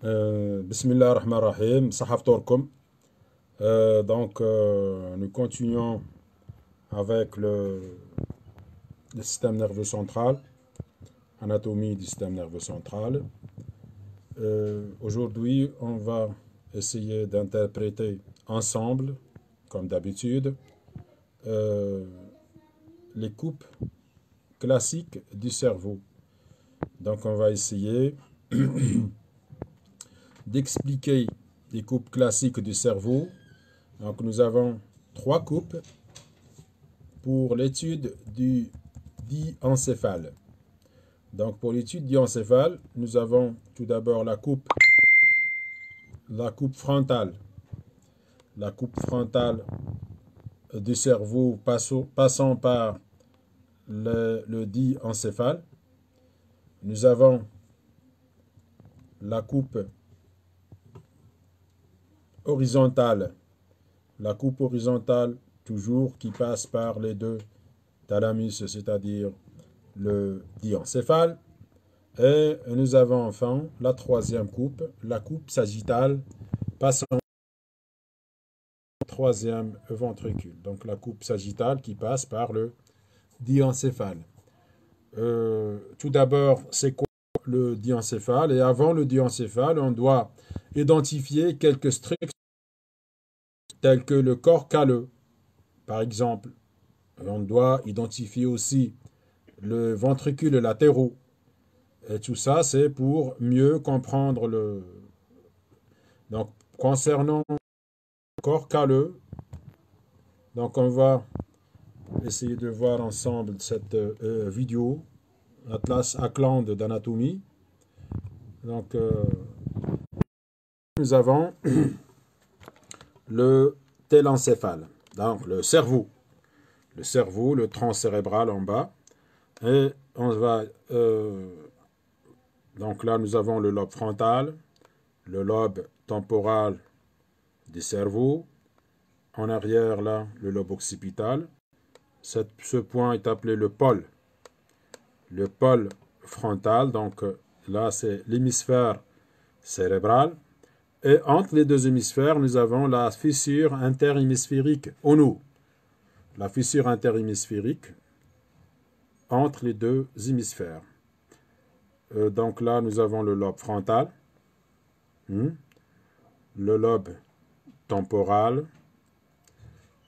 Bismillah ar-Rahman ar-Rahim, Sahaf Torkum. Nous continuons avec le système nerveux central, anatomie du système nerveux central. Aujourd'hui, on va essayer d'interpréter ensemble, comme d'habitude, les coupes classiques du cerveau. Donc, on va essayer d'expliquer les coupes classiques du cerveau. Donc, nous avons 3 coupes pour l'étude du diencéphale. Donc, pour l'étude diencéphale, nous avons tout d'abord la coupe frontale. La coupe frontale du cerveau passant par le diencéphale. Nous avons la coupe horizontale. La coupe horizontale, toujours, qui passe par les 2 thalamus, c'est-à-dire le diencéphale. Et nous avons enfin la 3e coupe, la coupe sagittale, passant au 3e ventricule. Donc la coupe sagittale qui passe par le diencéphale. Tout d'abord, c'est quoi le diencéphale? Et avant le diencéphale, on doit identifier quelques structures telles que le corps calleux, par exemple. On doit identifier aussi le ventricule latéraux. Et tout ça, c'est pour mieux comprendre Donc, concernant le corps calleux, donc on va essayer de voir ensemble cette vidéo, Atlas Ackland d'anatomie. Donc, nous avons le télencéphale, donc le cerveau, le tronc cérébral en bas. Et on va... donc là, nous avons le lobe frontal, le lobe temporal du cerveau. En arrière, là, le lobe occipital. Ce point est appelé le pôle. Le pôle frontal, donc là, c'est l'hémisphère cérébral. Et entre les 2 hémisphères, nous avons la fissure interhémisphérique, ONU. La fissure interhémisphérique entre les 2 hémisphères. Donc là, nous avons le lobe frontal, le lobe temporal,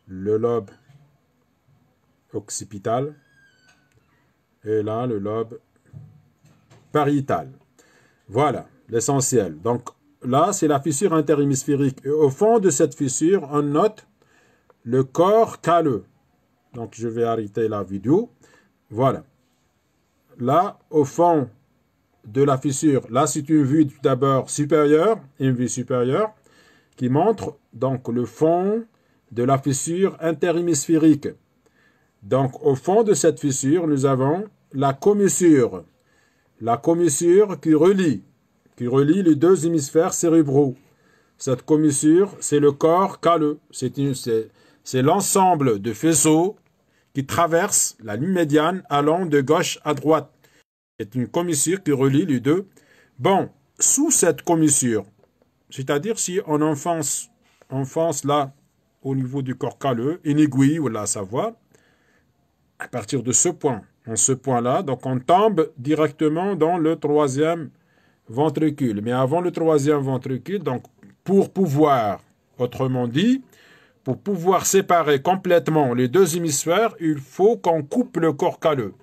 le lobe occipital, et là, le lobe pariétal. Voilà, l'essentiel. Donc là, c'est la fissure interhémisphérique. Et au fond de cette fissure, on note le corps calleux. Donc, je vais arrêter la vidéo. Voilà. Là, au fond de la fissure, là, c'est une vue d'abord supérieure, une vue supérieure, qui montre donc le fond de la fissure interhémisphérique. Donc, au fond de cette fissure, nous avons la commissure. La commissure qui relie les 2 hémisphères cérébraux. Cette commissure, c'est le corps calleux. C'est l'ensemble de faisceaux qui traversent la ligne médiane allant de gauche à droite. C'est une commissure qui relie les 2. Bon, sous cette commissure, c'est-à-dire si on enfonce là, au niveau du corps calleux, une aiguille ou la savoir, à partir de ce point, en ce point-là, donc on tombe directement dans le 3e ventricule. Mais avant le 3e ventricule, donc pour pouvoir, autrement dit, pour pouvoir séparer complètement les 2 hémisphères, il faut qu'on coupe le corps calleux.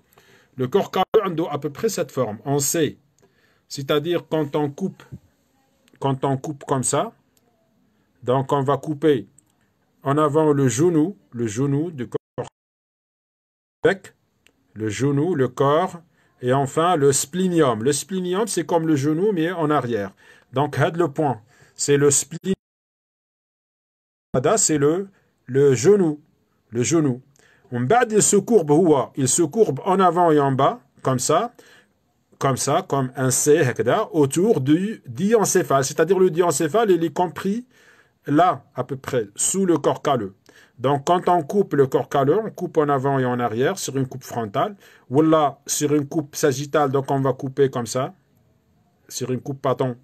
Le corps calleux a à peu près cette forme, on sait. C'est-à-dire quand on coupe comme ça, donc on va couper en avant le genou du corps, le genou, le corps, et enfin le splenium. Le splenium, c'est comme le genou, mais en arrière. Donc, le point, c'est le splenium. C'est le genou. Le genou. Il se courbe en avant et en bas, comme ça, comme un C, autour du diencéphale. C'est-à-dire le diencéphale, il est compris là, à peu près, sous le corps calleux. Donc, quand on coupe le corps calleux, on coupe en avant et en arrière sur une coupe frontale. Ou là, sur une coupe sagittale, donc on va couper comme ça, sur une coupe, pardon,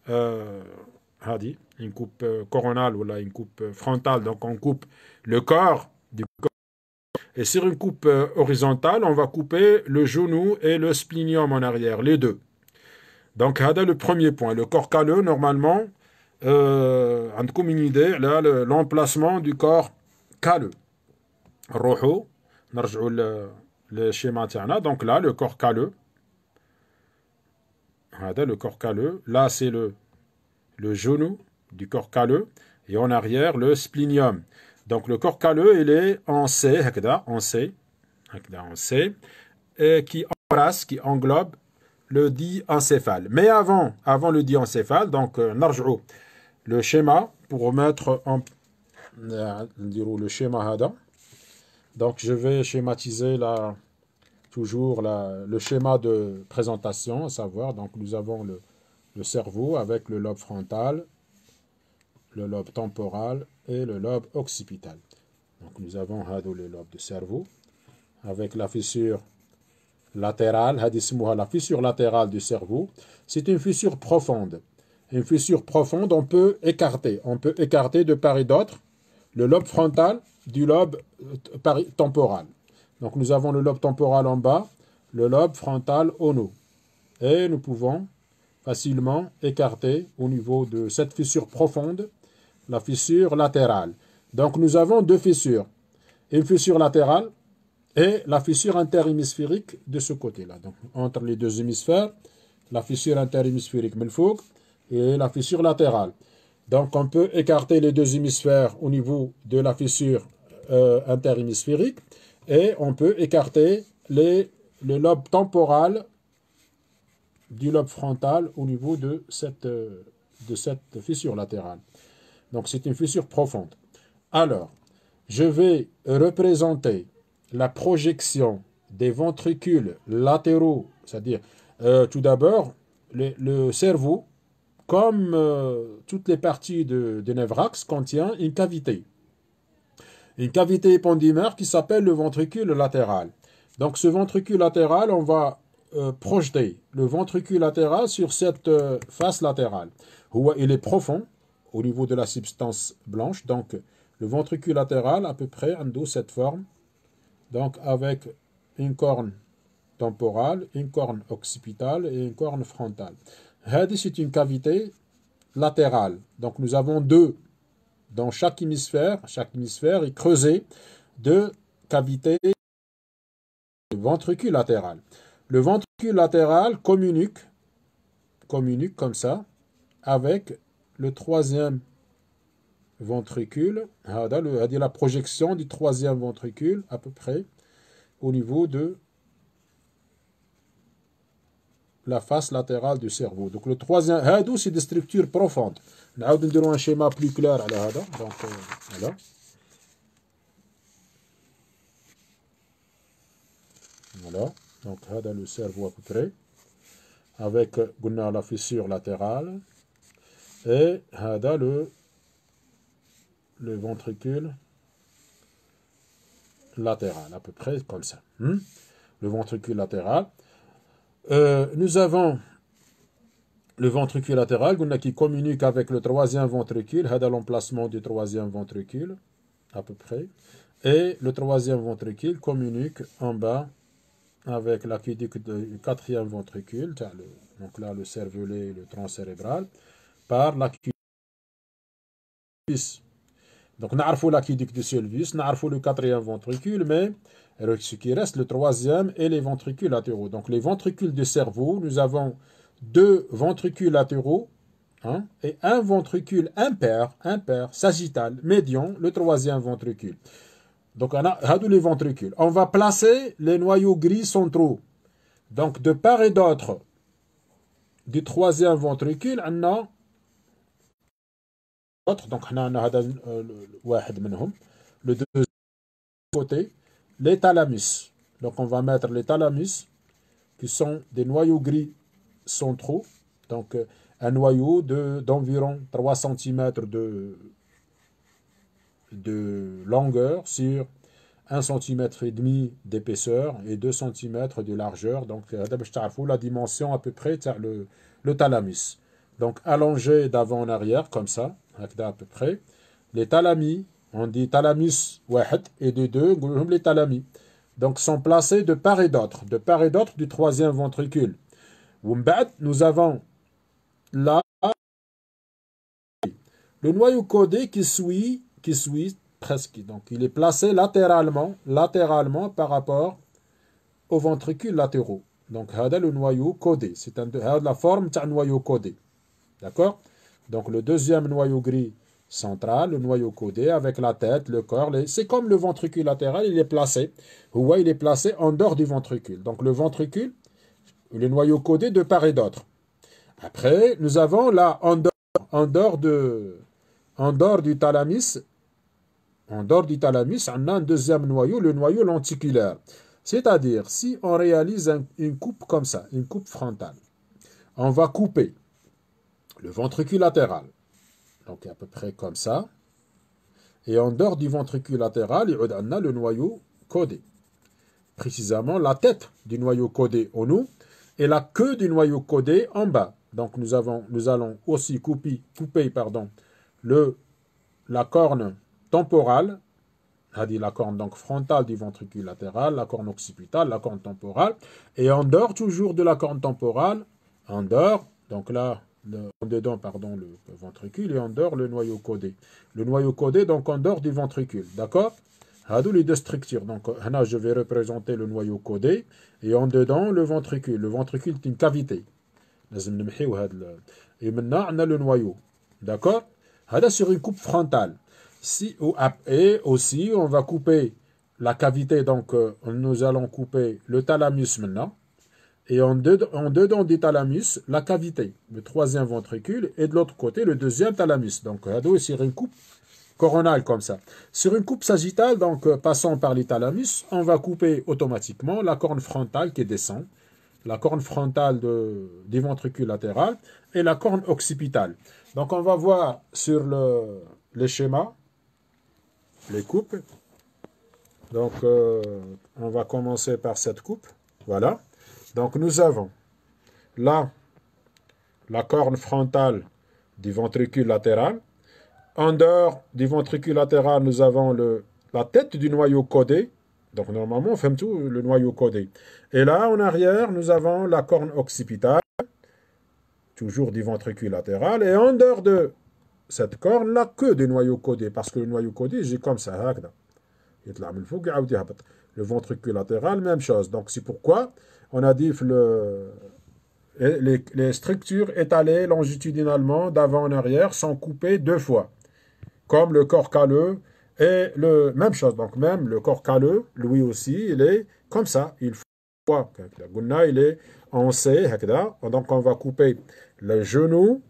une coupe coronale ou là, une coupe frontale. Donc on coupe le corps du corps. Et sur une coupe horizontale, on va couper le genou et le splenium en arrière, les deux. Donc, hada le premier point. Le corps calleux, normalement, عندكم une idée, là, l'emplacement du corps calleux. نروحوا نرجعوا للشيما تاعنا. Donc là, le corps calleux. هذا le corps calleux. Là, c'est le genou du corps calleux. Et en arrière, le splenium. Donc le corps calleux, il est en C, en C, en C, et qui embrasse, qui englobe le diencéphale. Mais avant le diencéphale, donc le schéma pour remettre en le schéma hada. Donc je vais schématiser là toujours le schéma de présentation, à savoir, donc nous avons le cerveau avec le lobe frontal, le lobe temporal et le lobe occipital. Donc nous avons le lobe du cerveau avec la fissure latérale, la fissure latérale du cerveau. C'est une fissure profonde. Une fissure profonde, on peut écarter de part et d'autre le lobe frontal du lobe temporal. Donc nous avons le lobe temporal en bas, le lobe frontal en haut. Et nous pouvons facilement écarter au niveau de cette fissure profonde la fissure latérale. Donc nous avons deux fissures. Une fissure latérale et la fissure interhémisphérique de ce côté-là. Donc entre les deux hémisphères, la fissure interhémisphérique melfouk et la fissure latérale. Donc on peut écarter les deux hémisphères au niveau de la fissure interhémisphérique et on peut écarter le lobe temporal du lobe frontal au niveau de cette fissure latérale. Donc c'est une fissure profonde. Alors, je vais représenter la projection des ventricules latéraux, c'est-à-dire tout d'abord le cerveau, comme toutes les parties de névrax, contient une cavité épendymère qui s'appelle le ventricule latéral. Donc ce ventricule latéral, on va projeter le ventricule latéral sur cette face latérale. Il est profond au niveau de la substance blanche, donc le ventricule latéral à peu près en cette forme, donc avec une corne temporale, une corne occipitale et une corne frontale. C'est une cavité latérale. Donc nous avons deux dans chaque hémisphère est creusé de cavités ventricule latéral. Le ventricule latéral communique comme ça avec le troisième ventricule, la projection du troisième ventricule à peu près au niveau de la face latérale du cerveau. Donc le troisième, c'est des structures profondes. Nous avons un schéma plus clair. Donc, voilà. Voilà. Donc le cerveau à peu près avec la fissure latérale et le ventricule latéral, à peu près comme ça. Le ventricule latéral. Nous avons le ventricule latéral qui communique avec le troisième ventricule, l'emplacement du troisième ventricule, à peu près. Et le troisième ventricule communique en bas avec l'aqueduc du quatrième ventricule, donc là le cervelet, le tronc cérébral, par l'aqueduc. Donc, nous avons l'aqueduc du Sylvius, nous avons le quatrième ventricule, mais ce qui reste, le troisième, et les ventricules latéraux. Donc, les ventricules du cerveau, nous avons deux ventricules latéraux et un ventricule impair, sagittal, médian, le troisième ventricule. Donc, on a les ventricules. On va placer les noyaux gris centraux. Donc, de part et d'autre du troisième ventricule, on a donc on a le deuxième côté, les thalamus. Donc on va mettre les thalamus qui sont des noyaux gris centraux. Donc un noyau d'environ 3 cm de longueur sur 1,5 cm d'épaisseur et 2 cm de largeur. Donc la dimension à peu près le thalamus. donc allongés d'avant en arrière, comme ça, à peu près. Les thalamis, on dit thalamus wahid, et de deux, les thalamis. Donc sont placés de part et d'autre du troisième ventricule. Nous avons là le noyau codé qui suit presque. Donc il est placé latéralement par rapport aux ventricules latéraux. Donc, c'est le noyau codé. C'est la forme d'un noyau codé. D'accord? Donc, le deuxième noyau gris central, le noyau codé, avec la tête, le corps. C'est comme le ventricule latéral, il est placé. Il est placé en dehors du ventricule. Donc, le ventricule, le noyau codé de part et d'autre. Après, nous avons là, en dehors du thalamus, on a un deuxième noyau, le noyau lenticulaire. C'est-à-dire, si on réalise une coupe comme ça, une coupe frontale, on va couper le ventricule latéral, donc à peu près comme ça, et en dehors du ventricule latéral, on a le noyau codé. Précisément, la tête du noyau codé en haut et la queue du noyau codé en bas. Donc, nous allons aussi couper la corne temporale, c'est-à-dire la corne donc frontale du ventricule latéral, la corne occipitale, la corne temporale, et en dehors toujours de la corne temporale, en dehors, donc là, dedans, le ventricule, et en dehors le noyau codé. Le noyau codé, donc en dehors du ventricule, d'accord? Les deux structures. Donc là, je vais représenter le noyau codé, et en dedans le ventricule. Le ventricule est une cavité. Et maintenant, on a le noyau, d'accord? Sur une coupe frontale. Et aussi, on va couper la cavité, donc nous allons couper le thalamus maintenant, et en dedans du thalamus, la cavité, le troisième ventricule, et de l'autre côté, le deuxième thalamus. Donc, sur une coupe coronale comme ça. Sur une coupe sagittale, donc passant par les thalamus, on va couper automatiquement la corne frontale qui descend, la corne frontale du ventricule latéral, et la corne occipitale. Donc, on va voir sur les schémas, les coupes. Donc, on va commencer par cette coupe. Voilà. Donc, nous avons là la corne frontale du ventricule latéral. En dehors du ventricule latéral, nous avons la tête du noyau codé. Donc, normalement, on fait tout le noyau codé. Et là, en arrière, nous avons la corne occipitale, toujours du ventricule latéral. Et en dehors de cette corne, la queue du noyau codé. Parce que le noyau codé, j'ai comme ça. Le ventricule latéral, même chose. Donc, c'est pourquoi on a dit les structures étalées longitudinalement d'avant en arrière sont coupées deux fois. Comme le corps calleux et même chose. Donc, même le corps calleux, lui aussi, il est comme ça. Il est en C. Donc, on va couper le genou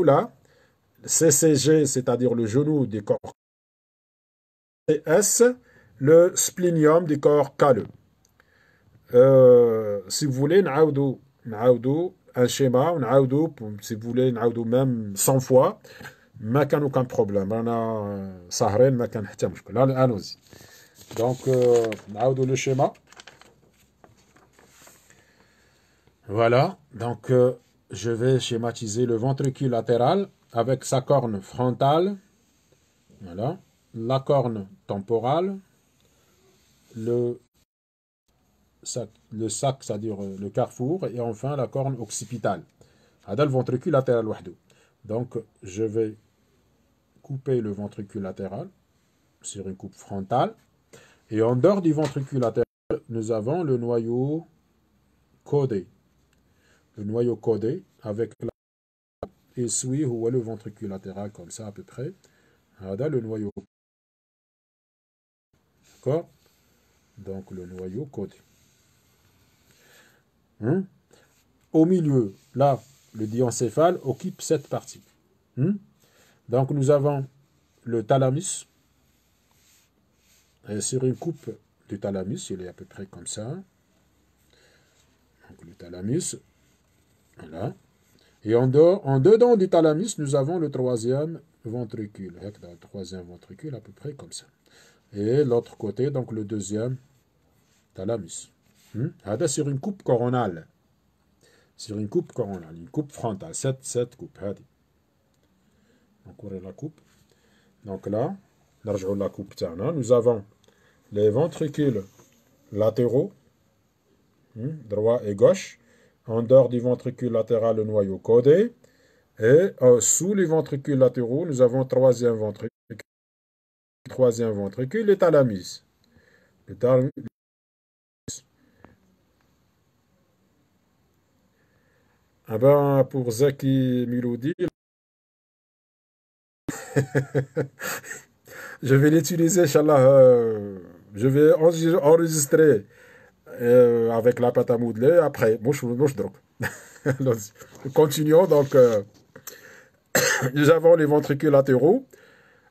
là, CCG, c'est-à-dire le genou du corps CS, le splenium du corps calleux. Si vous voulez, نعاودوا un schéma, si vous voulez, même 100 fois, ما كان aucun problème. أنا سهرين ما كان حتى مشكل. allons-y. Donc, نعاودوا le schéma. Voilà. Donc, je vais schématiser le ventricule latéral avec sa corne frontale. Voilà. La corne temporale. Le sac, c'est-à-dire le carrefour, et enfin la corne occipitale. C'est le ventricule latéral. Donc, je vais couper le ventricule latéral sur une coupe frontale. Et en dehors du ventricule latéral, nous avons le noyau codé. Le noyau codé avec la... Et suit le ventricule latéral comme ça à peu près. Le noyau. D'accord? Donc, le noyau codé. Au milieu, là, le diencéphale occupe cette partie. Donc, nous avons le thalamus. Et sur une coupe du thalamus, il est à peu près comme ça. Donc, le thalamus, voilà. Et en dedans du thalamus, nous avons le troisième ventricule. Le troisième ventricule, à peu près comme ça. Et l'autre côté, donc le deuxième thalamus. Sur une coupe coronale. sur une coupe coronale, une coupe frontale, cette coupe. Donc, on la coupe. Donc là, la coupe, nous avons les ventricules latéraux, droit et gauche. En dehors du ventricule latéral, le noyau codé. Et sous les ventricules latéraux, nous avons troisième ventricule, le thalamus. Le thalamus. Ah ben, pour Zaki Miloudi, je vais l'utiliser, Inch'Allah. Je vais enregistrer avec la pâte à modeler après. Continuons. Donc, nous avons les ventricules latéraux.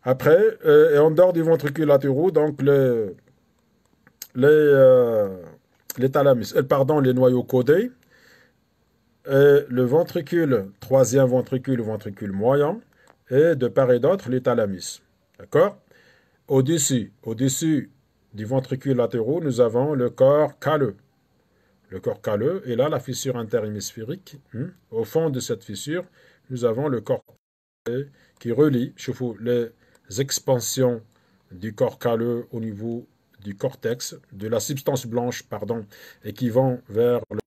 Après, et en dehors des ventricules latéraux, donc les thalamus, pardon, les noyaux codés, et le ventricule, troisième ventricule, le ventricule moyen, et de part et d'autre, les thalamus. D'accord? Au-dessus du ventricule latéraux, nous avons le corps calleux. Le corps calleux, et là, la fissure interhémisphérique. Au fond de cette fissure, nous avons le corps qui relie, les expansions du corps calleux au niveau du cortex, de la substance blanche, pardon, et qui vont vers le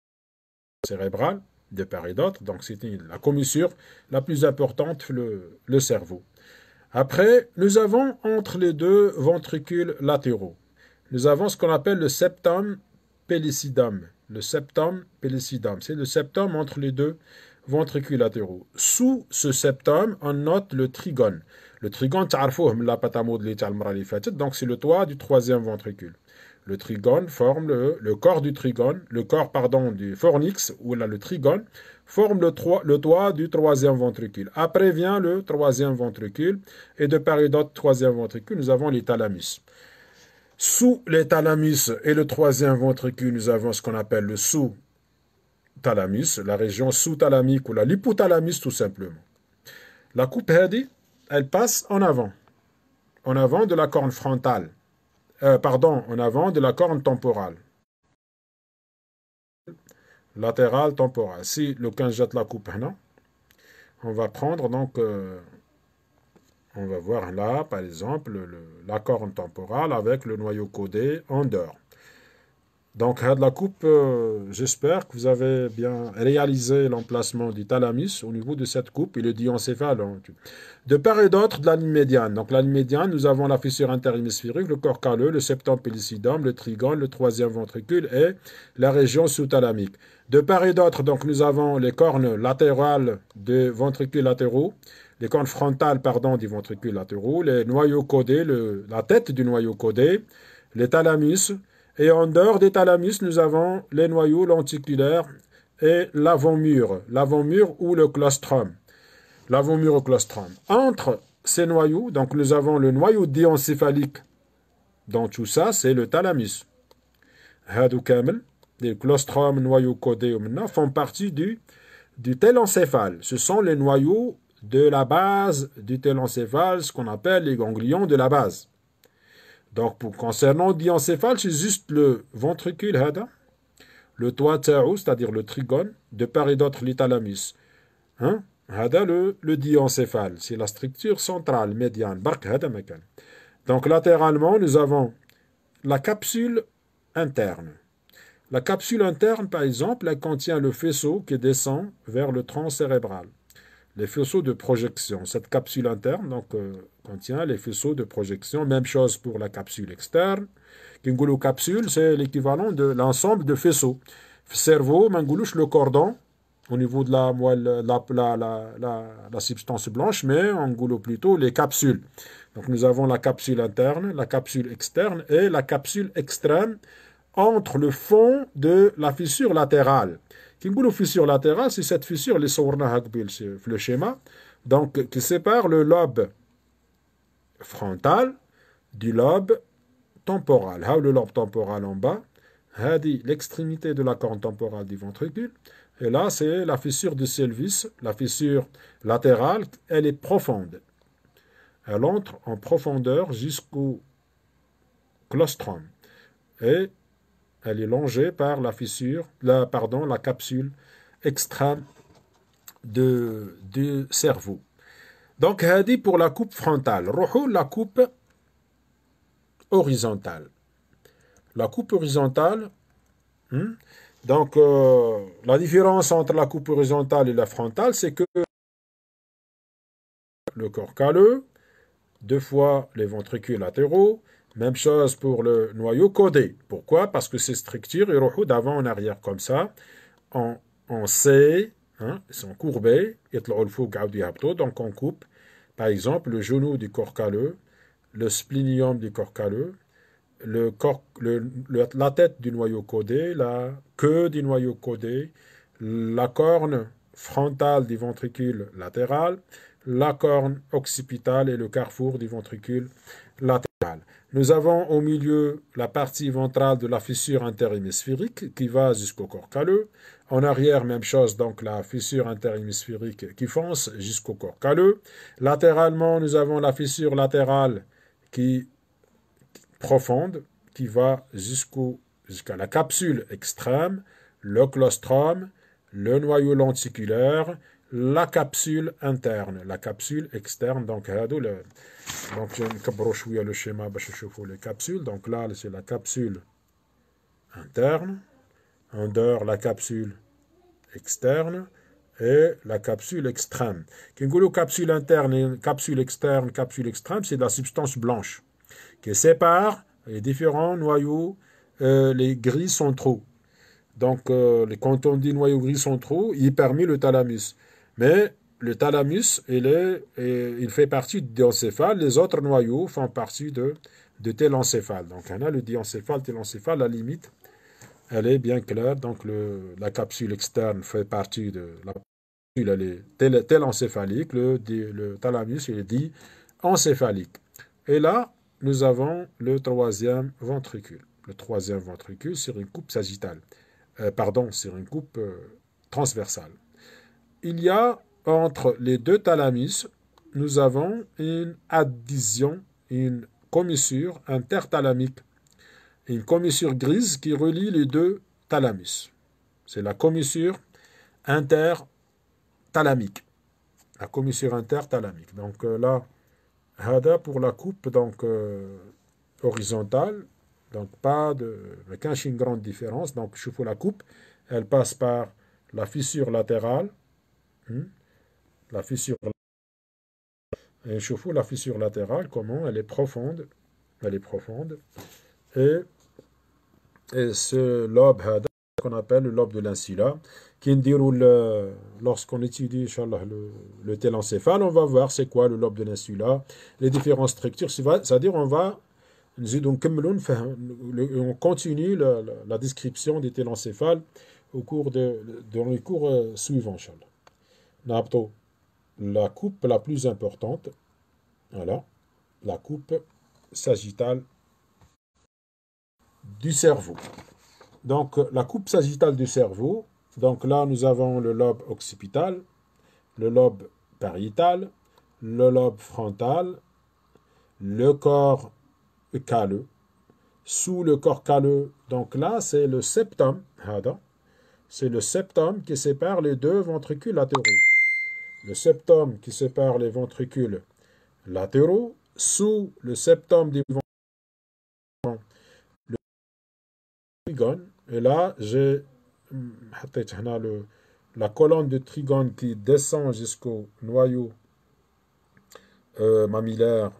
cérébral, de part et d'autre. Donc, c'est la commissure la plus importante, le cerveau. Après, nous avons entre les deux ventricules latéraux, nous avons ce qu'on appelle le septum pellucidum. Le septum pellucidum, c'est le septum entre les deux ventricules latéraux. Sous ce septum, on note le trigone. Le trigone, donc c'est le toit du troisième ventricule. Le trigone forme le corps du trigone, du fornix, ou là le trigone, forme le toit du troisième ventricule. Après vient le troisième ventricule, et de part et d'autre, troisième ventricule, nous avons les thalamus. Sous les thalamus et le troisième ventricule, nous avons ce qu'on appelle le sous-thalamus, la région sous-thalamique ou l'hypothalamus tout simplement. La coupe Hadi, elle passe en avant de la corne frontale, en avant de la corne temporale. Latérale temporale. Si le 15 jette la coupe, on va prendre donc, on va voir là, par exemple, la corne temporale avec le noyau codé en dehors. Donc, la coupe, j'espère que vous avez bien réalisé l'emplacement du thalamus au niveau de cette coupe et le diencéphale. De part et d'autre de la ligne médiane. Donc, la ligne médiane, nous avons la fissure interhémisphérique, le corps calleux, le septum pellucidum, le trigone, le troisième ventricule et la région sous-thalamique. De part et d'autre, donc, nous avons les cornes latérales des ventricules latéraux, les cornes frontales, des ventricules latéraux, les noyaux codés, la tête du noyau codé, les thalamus. Et en dehors des thalamus, nous avons les noyaux lenticulaires et l'avant-mur ou le claustrum. L'avant-mur au claustrum. Entre ces noyaux, donc nous avons le noyau diencéphalique. Dans tout ça, c'est le thalamus. Hadou kamel, les claustrum, noyaux codés, font partie du télencéphale. Ce sont les noyaux de la base du télencéphale, ce qu'on appelle les ganglions de la base. Donc, concernant le diencéphale, c'est juste le ventricule, le toit tao, c'est-à-dire le trigone, de part et d'autre, les thalamus. Le diencéphale, c'est la structure centrale, médiane. Donc, latéralement, nous avons la capsule interne. La capsule interne, par exemple, elle contient le faisceau qui descend vers le tronc cérébral. Les faisceaux de projection. Cette capsule interne contient les faisceaux de projection. Même chose pour la capsule externe. Kingulu capsule, c'est l'équivalent de l'ensemble de faisceaux. Cerveau, mangoulouche, le cordon, au niveau de la moelle, la substance blanche, mais on goulot plutôt les capsules. Donc nous avons la capsule interne, la capsule externe et la capsule extrême entre le fond de la fissure latérale. Kingulu fissure latérale, c'est cette fissure, les sourna le schéma, donc qui sépare le lobe frontal du lobe temporal. Le lobe temporal en bas, l'extrémité de la corne temporale du ventricule. Et là, c'est la fissure du pelvis, la fissure latérale, elle est profonde. Elle entre en profondeur jusqu'au claustrum. Et elle est longée par la fissure, la capsule extrême du cerveau. Donc, هذه pour la coupe frontale. نروحوا la coupe horizontale. La coupe horizontale, donc la différence entre la coupe horizontale et la frontale, c'est que le corps calleux, 2 fois les ventricules latéraux, même chose pour le noyau caudé. Pourquoi? Parce que ces structures, ils d'avant en arrière comme ça, en C, ils sont courbés, donc on coupe, par exemple, le genou du corps calleux, le splénium du corps calleux, la tête du noyau caudé, la queue du noyau caudé, la corne frontale du ventricule latéral, la corne occipitale et le carrefour du ventricule latéral. Nous avons au milieu la partie ventrale de la fissure interhémisphérique qui va jusqu'au corps calleux. En arrière, même chose, donc la fissure interhémisphérique qui fonce jusqu'au corps calleux. Latéralement, nous avons la fissure latérale qui profonde qui va jusqu'à la capsule extrême, le claustrum, le noyau lenticulaire, la capsule interne, la capsule externe. Donc, je vais le schéma pour chauffer les capsules. Donc là, c'est la capsule interne, en dehors la capsule externe et la capsule extrême. Quand capsule interne et capsule externe, capsule extrême, c'est de la substance blanche qui sépare les différents noyaux, les gris centraux. Donc, quand on dit noyau gris centraux, il permet le thalamus. Mais le thalamus, il fait partie du diencéphale. Les autres noyaux font partie de télencéphale. Donc, on a le diencéphale, télencéphale, la limite, elle est bien claire. Donc, la capsule externe fait partie de la capsule, elle est télencéphalique. Le thalamus, il est dit encéphalique. Et là, nous avons le troisième ventricule. Le troisième ventricule sur une coupe sagittale. Sur une coupe transversale. Il y a entre les deux thalamus, nous avons une adhésion, une commissure interthalamique. Une commissure grise qui relie les deux thalamus. C'est la commissure interthalamique. La commissure interthalamique. Donc là, Hada pour la coupe donc horizontale, donc qu'un une grande différence. Donc je fais la coupe, elle passe par la fissure latérale, la fissure et je fais la fissure latérale. Comment? Elle est profonde, et ce lobe Hada qu'on appelle le lobe de l'insula, qui déroule lorsqu'on étudie Inch'Allah, le télencéphale, on va voir c'est quoi le lobe de l'insula, les différentes structures, c'est-à-dire on continue la description des télencéphales dans les cours suivants, Inch'Allah. La coupe la plus importante, voilà, la coupe sagittale du cerveau. Donc, la coupe sagittale du cerveau, donc là, nous avons le lobe occipital, le lobe pariétal, le lobe frontal, le corps calleux. Sous le corps calleux, donc là, c'est le septum, c'est le septum qui sépare les deux ventricules latéraux. Le septum qui sépare les ventricules latéraux, sous le septum des ventricules, le trigone, et là, j'ai la colonne de trigone qui descend jusqu'au noyau mammillaire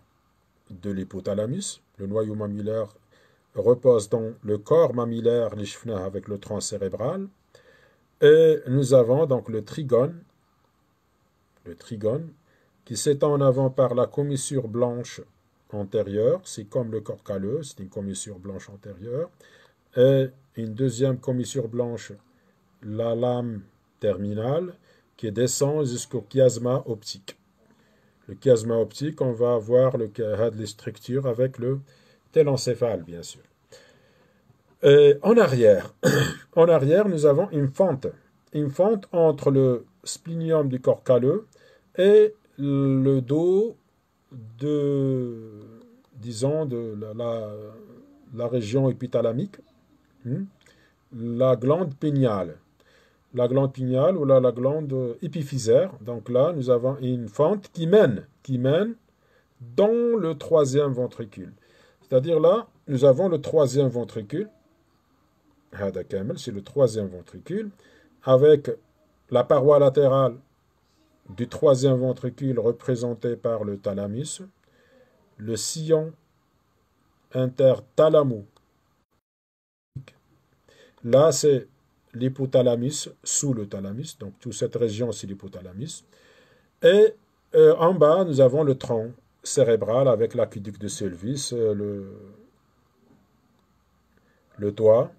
de l'hypothalamus. Le noyau mammillaire repose dans le corps mammillaire, l'ishfna, avec le tronc cérébral. Et nous avons donc le trigone qui s'étend en avant par la commissure blanche antérieure. C'est comme le corps calleux, c'est une commissure blanche antérieure. Et une deuxième commissure blanche, la lame terminale, qui descend jusqu'au chiasma optique. Le chiasma optique, on va voir les structures avec le télencéphale, bien sûr. Et en arrière, nous avons une fente entre le splénium du corps calleux et le dos de la région épithalamique, la glande péniale. la glande pinéale ou la glande épiphysaire. Donc là, nous avons une fente qui mène dans le troisième ventricule. C'est-à-dire là, nous avons le troisième ventricule. Hada kamel, c'est le troisième ventricule, avec la paroi latérale du troisième ventricule représentée par le thalamus, le sillon interthalamo. Là, c'est l'hypothalamus, sous le thalamus, donc toute cette région, c'est l'hypothalamus. Et en bas, nous avons le tronc cérébral avec l'aqueduc de Sylvius, le toit,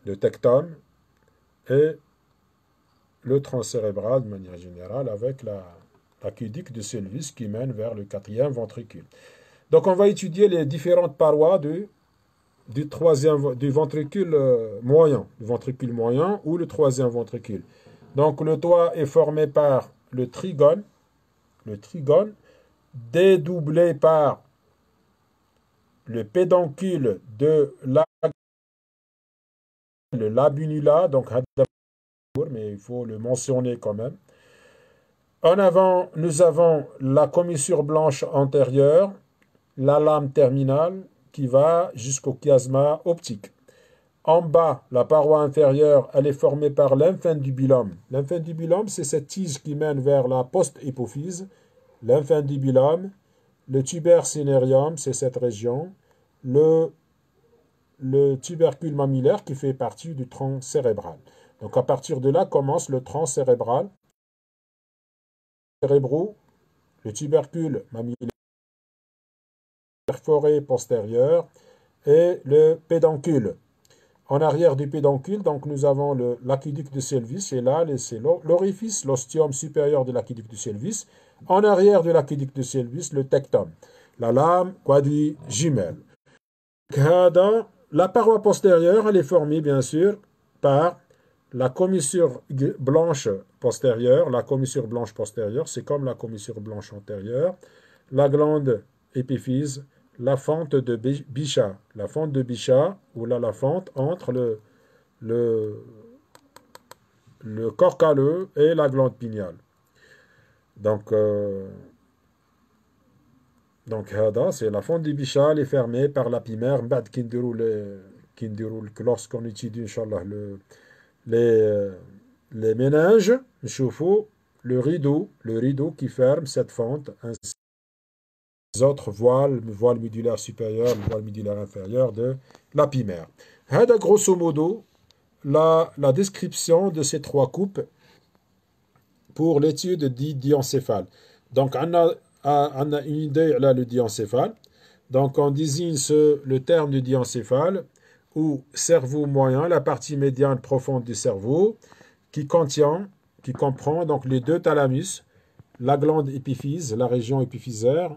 le tectum et le tronc cérébral de manière générale avec l'aqueduc de Sylvius qui mène vers le quatrième ventricule. Donc on va étudier les différentes parois du ventricule moyen ou le troisième ventricule. Donc le toit est formé par le trigone dédoublé par le pédoncule de le labinula, donc mais il faut le mentionner quand même. En avant, nous avons la commissure blanche antérieure, la lame terminale qui va jusqu'au chiasma optique. En bas, la paroi inférieure, elle est formée par l'infundibulum. L'infundibulum, c'est cette tige qui mène vers la post-hypophyse. L'infundibulum, le tuber cinereum, c'est cette région. Le tubercule mammillaire qui fait partie du tronc cérébral. Donc à partir de là commence le tronc cérébral, cérébraux, le tubercule mammillaire perforé postérieur et le pédoncule. En arrière du pédoncule, donc nous avons l'aqueduc de Sylvius, et là c'est l'orifice, l'ostium supérieur de l'aqueduc de Sylvius. En arrière de l'aqueduc de Sylvius, le tectum, la lame quadrijumelle. La paroi postérieure, elle est formée bien sûr par la commissure blanche postérieure. La commissure blanche postérieure, c'est comme la commissure blanche antérieure. La glande épiphyse, la fente de Bichat. La fente de Bichat, ou là la fente entre le corps calleux et la glande pinéale. Donc c'est la fente du Bichat, elle est fermée par la pimère. Lorsqu'on étudie, Inch'Allah, les méninges, le rideau qui ferme cette fente, ainsi que les autres voiles, le voile médullaire supérieur, le voile médullaire inférieur de la pimère. Hada, grosso modo, la description de ces trois coupes pour l'étude du diencéphale. Donc, on a une idée là, le diencéphale. Donc, on désigne le terme du diencéphale, ou cerveau moyen, la partie médiane profonde du cerveau, qui comprend donc les deux thalamus, la glande épiphyse, la région épiphysaire,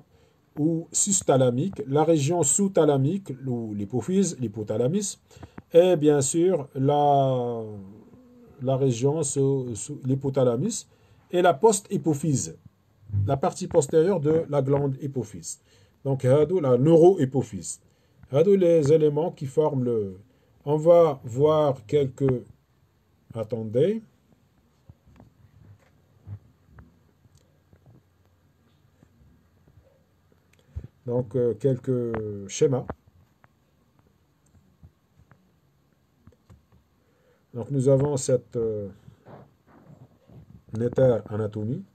ou susthalamique, la région sous-thalamique, ou l'hypophyse, l'hypothalamus, et bien sûr la région sous l'hypothalamus, et la post-hypophyse, la partie postérieure de la glande hypophyse. Donc, la neurohypophyse. Les éléments qui forment le... On va voir quelques... Attendez. Donc, quelques schémas. Donc, nous avons cette néther-anatomie.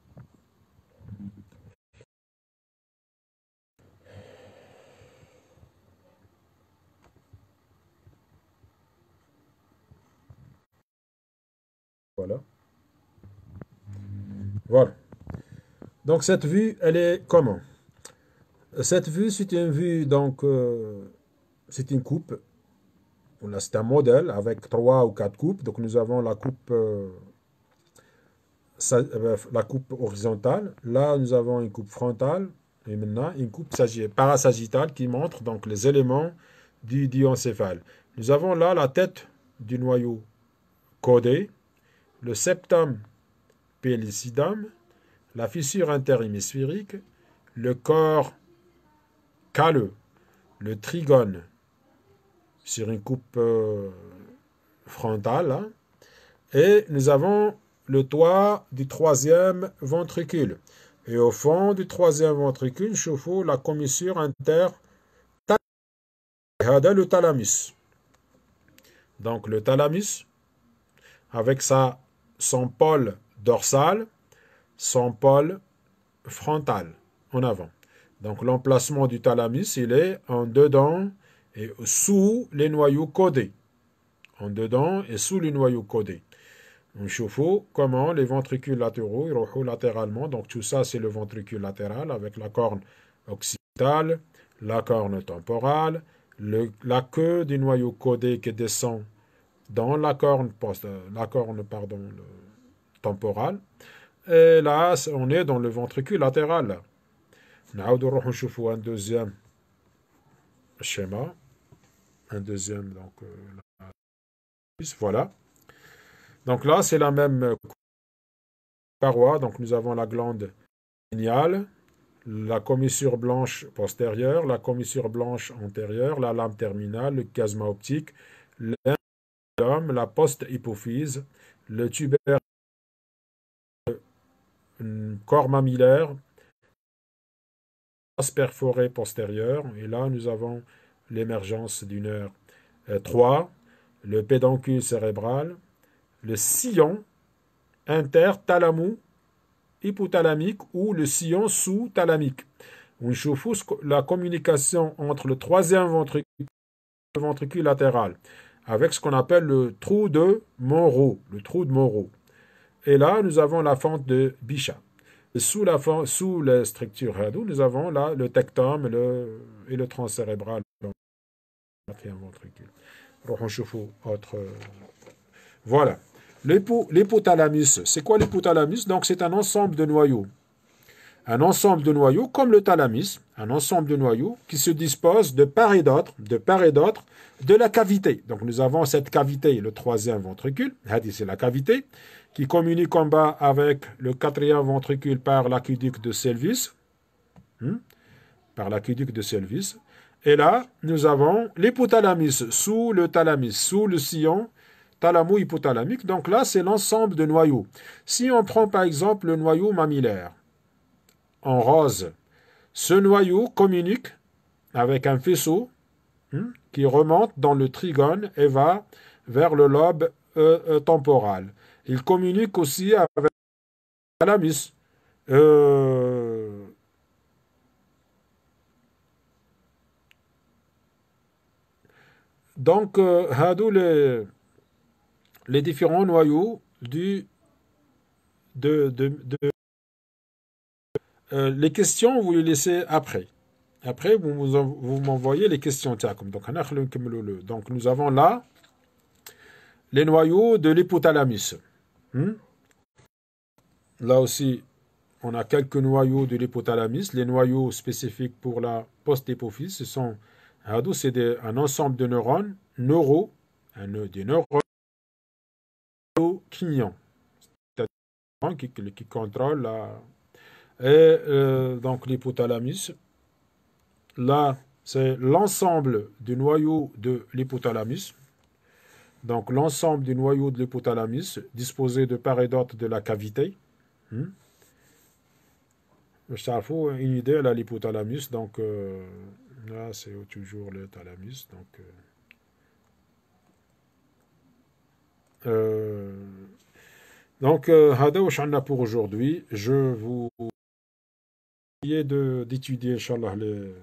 Voilà. Voilà. Donc, cette vue, elle est comment? Cette vue, c'est une vue, donc, c'est une coupe. Là, c'est un modèle avec 3 ou 4 coupes. Donc, nous avons la coupe horizontale. Là, nous avons une coupe frontale. Et maintenant, une coupe parasagittale qui montre donc les éléments du diencéphale. Nous avons là la tête du noyau codé, le septum pellucidum, la fissure interhémisphérique, le corps calleux, le trigone sur une coupe frontale, hein, Et nous avons le toit du troisième ventricule. Et au fond du troisième ventricule, نشوفوا la commissure interthalamique. هذا le thalamus. Donc le thalamus, avec son pôle dorsal, son pôle frontal, en avant. Donc l'emplacement du thalamus, il est en dedans et sous les noyaux codés. En dedans et sous les noyaux codés. On chauffe comment les ventricules latéraux, ils roulent latéralement. Donc tout ça, c'est le ventricule latéral avec la corne occipitale, la corne temporale, la queue du noyau codé qui descend dans la corne temporale. Et là, on est dans le ventricule latéral. On chauffe un deuxième schéma. Un deuxième, donc, voilà. Donc là, c'est la même paroi. Donc nous avons la glande pinéale, la commissure blanche postérieure, la commissure blanche antérieure, la lame terminale, le chiasma optique, l'homme, la post-hypophyse, le tubaire, corps mammillaire, perforée postérieure. Et là, nous avons l'émergence du nerf 3, le pédoncule cérébral, le sillon interthalamo-hypothalamique ou le sillon sous-thalamique. On chauffe la communication entre le troisième ventricule et le ventricule latéral avec ce qu'on appelle le trou de Monro. Et là, nous avons la fente de Bichat. Sous la structure Hadou, nous avons là le tectum et le tronc cérébral. Quatrième ventricule. Voilà. L'hypothalamus, c'est quoi l'hypothalamus? Donc c'est un ensemble de noyaux. Un ensemble de noyaux comme le thalamus, un ensemble de noyaux qui se disposent de part et d'autre de la cavité. Donc nous avons cette cavité, le troisième ventricule, c'est la cavité, qui communique en bas avec le quatrième ventricule par l'aqueduc de Selvis. Et là, nous avons l'hypothalamus sous le thalamus, sous le sillon thalamo-hypothalamique. Donc là, c'est l'ensemble de noyaux. Si on prend par exemple le noyau mammillaire, en rose, ce noyau communique avec un faisceau qui remonte dans le trigone et va vers le lobe temporal. Il communique aussi avec le thalamus. Donc, les différents noyaux les questions, vous les laissez après. Après, vous m'envoyez les questions. Donc, nous avons là les noyaux de l'hypothalamus. Là aussi, on a quelques noyaux de l'hypothalamus. Les noyaux spécifiques pour la post-hypophyse, ce sont c'est un ensemble de neurones, des neurones quignons, c'est-à-dire qui contrôlent donc l'hypothalamus. Là, c'est l'ensemble du noyau de l'hypothalamus. Donc, l'ensemble du noyau de l'hypothalamus disposé de part et d'autre de la cavité. Je t'avoue une idée à l'hypothalamus. Donc, là, c'est toujours le thalamus. Donc, هذا واش عندنا pour aujourd'hui. Je vous prie d'étudier, Inch'Allah, le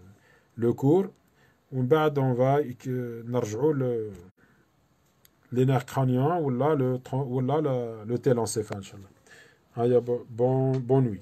cours. ومن بعد on va نرجعوا les nerfs crâniens ou là le télencéphale, Inch'Allah. Bonne nuit.